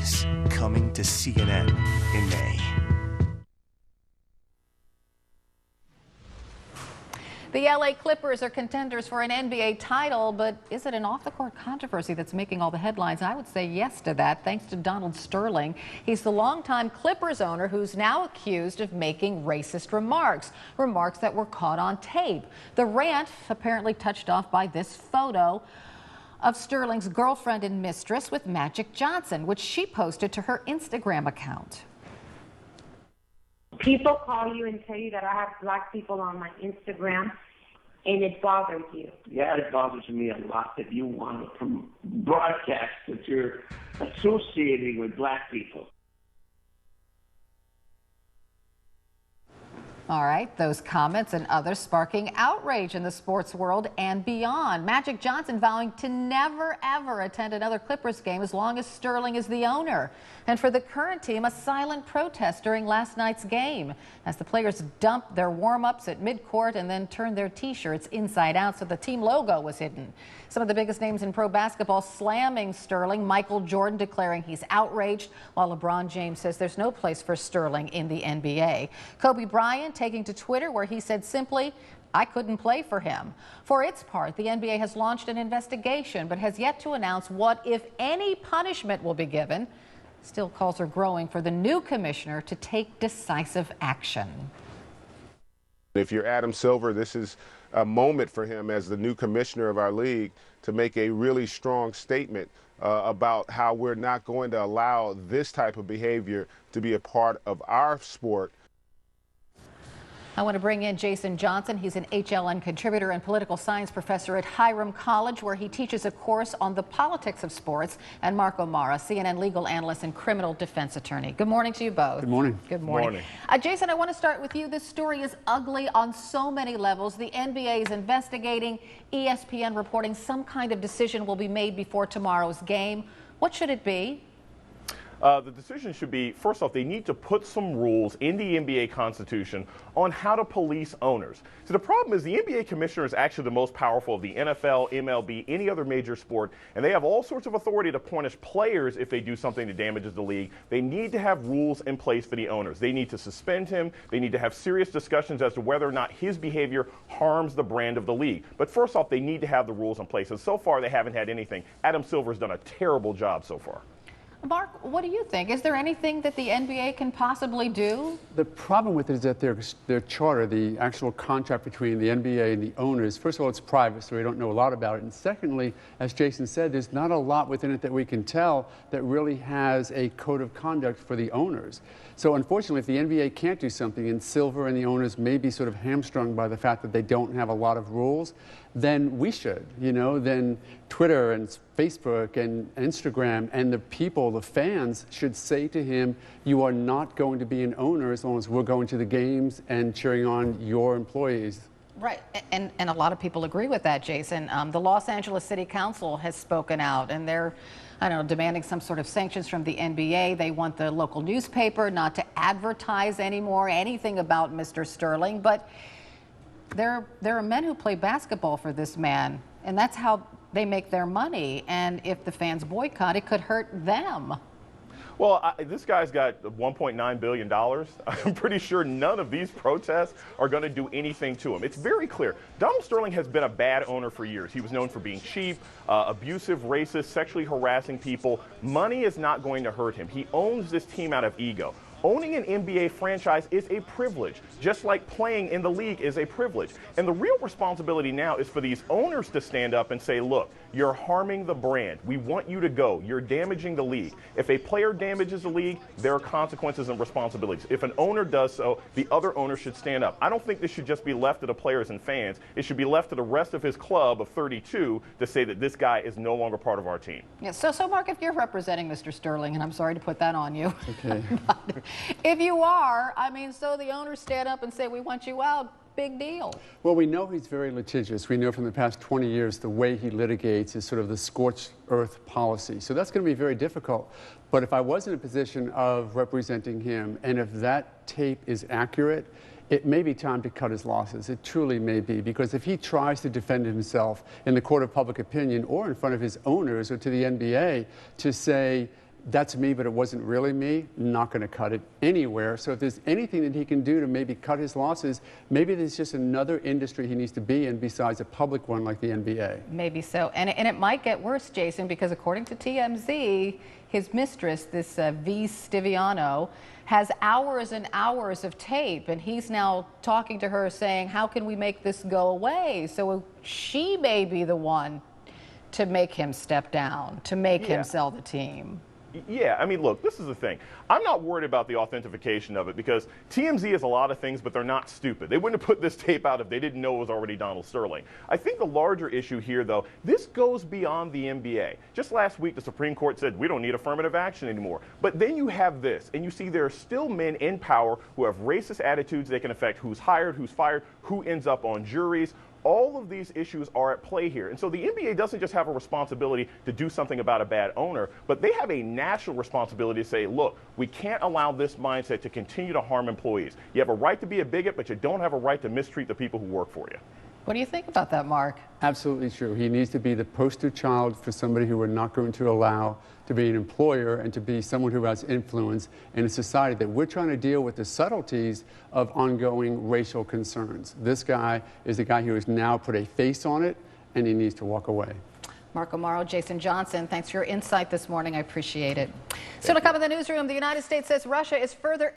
Stories coming to CNN in May. The LA Clippers are contenders for an NBA title, but is it an off-the-court controversy that's making all the headlines? I would say yes to that, thanks to Donald Sterling. He's the longtime Clippers owner who's now accused of making racist remarks that were caught on tape. The rant apparently touched off by this photo of Sterling's girlfriend and mistress with Magic Johnson, which she posted to her Instagram account. People call you and tell you that I have black people on my Instagram, and it bothers you. Yeah, it bothers me a lot that you want to broadcast that you're associating with black people. All right, those comments and others sparking outrage in the sports world and beyond. Magic Johnson vowing to never, ever attend another Clippers game as long as Sterling is the owner. And for the current team, a silent protest during last night's game as the players dumped their warm-ups at midcourt and then turned their T-shirts inside out so the team logo was hidden. Some of the biggest names in pro basketball slamming Sterling. Michael Jordan declaring he's outraged, while LeBron James says there's no place for Sterling in the NBA. Kobe Bryant taking to Twitter where he said simply, "I couldn't play for him." For its part, the NBA has launched an investigation but has yet to announce what, if any, punishment will be given. Still, calls are growing for the new commissioner to take decisive action. If you're Adam Silver, this is a moment for him as the new commissioner of our league to make a really strong statement about how we're not going to allow this type of behavior to be a part of our sport. I want to bring in Jason Johnson. He's an HLN contributor and political science professor at Hiram College, where he teaches a course on the politics of sports, and Mark O'Mara, CNN legal analyst and criminal defense attorney. Good morning to you both. Good morning. Good morning. Jason, I want to start with you. This story is ugly on so many levels. The NBA is investigating, ESPN reporting some kind of decision will be made before tomorrow's game. What should it be? The decision should be, first off, they need to put some rules in the NBA Constitution on how to police owners. So the problem is the NBA commissioner is actually the most powerful of the NFL, MLB, any other major sport, and they have all sorts of authority to punish players if they do something that damages the league. They need to have rules in place for the owners. They need to suspend him. They need to have serious discussions as to whether or not his behavior harms the brand of the league. But first off, they need to have the rules in place. And so far, they haven't had anything. Adam Silver's done a terrible job so far. Mark, what do you think? Is there anything that the NBA can possibly do? The problem with it is that their charter, the actual contract between the NBA and the owners, first of all, it's private, so we don't know a lot about it. And secondly, as Jason said, there's not a lot within it that we can tell that really has a code of conduct for the owners. So unfortunately, if the NBA can't do something and Silver and the owners may be sort of hamstrung by the fact that they don't have a lot of rules, then we should, then Twitter and Facebook and Instagram and the people, the fans, should say to him, you are not going to be an owner as long as we're going to the games and cheering on your employees. Right, and a lot of people agree with that, Jason. The Los Angeles City Council has spoken out, and they're, demanding some sort of sanctions from the NBA. They want the local newspaper not to advertise anymore anything about Mr. Sterling, but there are men who play basketball for this man, and that's how they make their money. And if the fans boycott, it could hurt them. Well, this guy's got $1.9 billion. I'm pretty sure none of these protests are going to do anything to him. It's very clear. Donald Sterling has been a bad owner for years. He was known for being cheap, abusive, racist, sexually harassing people. Money is not going to hurt him. He owns this team out of ego. Owning an NBA franchise is a privilege, just like playing in the league is a privilege. And the real responsibility now is for these owners to stand up and say, look, you're harming the brand. We want you to go. You're damaging the league. If a player damages the league, there are consequences and responsibilities. If an owner does so, the other owner should stand up. I don't think this should just be left to the players and fans. It should be left to the rest of his club of 32 to say that this guy is no longer part of our team. Yeah, so Mark, if you're representing Mr. Sterling, and I'm sorry to put that on you, okay. but if you are, so the owners stand up and say, we want you out. Big deal. Well, we know he's very litigious. We know from the past 20 years the way he litigates is sort of the scorched earth policy. So that's going to be very difficult. But if I was in a position of representing him, and if that tape is accurate, it may be time to cut his losses. It truly may be, because if he tries to defend himself in the court of public opinion or in front of his owners or to the NBA to say, that's me, but it wasn't really me, not going to cut it anywhere. So if there's anything that he can do to maybe cut his losses, maybe there's just another industry he needs to be in besides a public one like the NBA. Maybe so. And it might get worse, Jason, because according to TMZ, his mistress, this V. Stiviano, has hours and hours of tape, and he's now talking to her saying, how can we make this go away? So she may be the one to make him step down, to make him sell the team. Yeah, I mean, look, this is the thing. I'm not worried about the authentication of it because TMZ is a lot of things, but they're not stupid. They wouldn't have put this tape out if they didn't know it was already Donald Sterling. I think the larger issue here, though, this goes beyond the NBA. Just last week, the Supreme Court said we don't need affirmative action anymore. But then you have this, and you see there are still men in power who have racist attitudes. They can affect who's hired, who's fired, who ends up on juries. All of these issues are at play here. And so the NBA doesn't just have a responsibility to do something about a bad owner, but they have a national responsibility to say, look, we can't allow this mindset to continue to harm employees. You have a right to be a bigot, but you don't have a right to mistreat the people who work for you. What do you think about that, Mark? Absolutely true. He needs to be the poster child for somebody who we're not going to allow to be an employer and to be someone who has influence in a society that we're trying to deal with the subtleties of ongoing racial concerns. This guy is the guy who has now put a face on it, and he needs to walk away. Mark Amaro, Jason Johnson, thanks for your insight this morning. I appreciate it. Still to come in the newsroom, the United States says Russia is further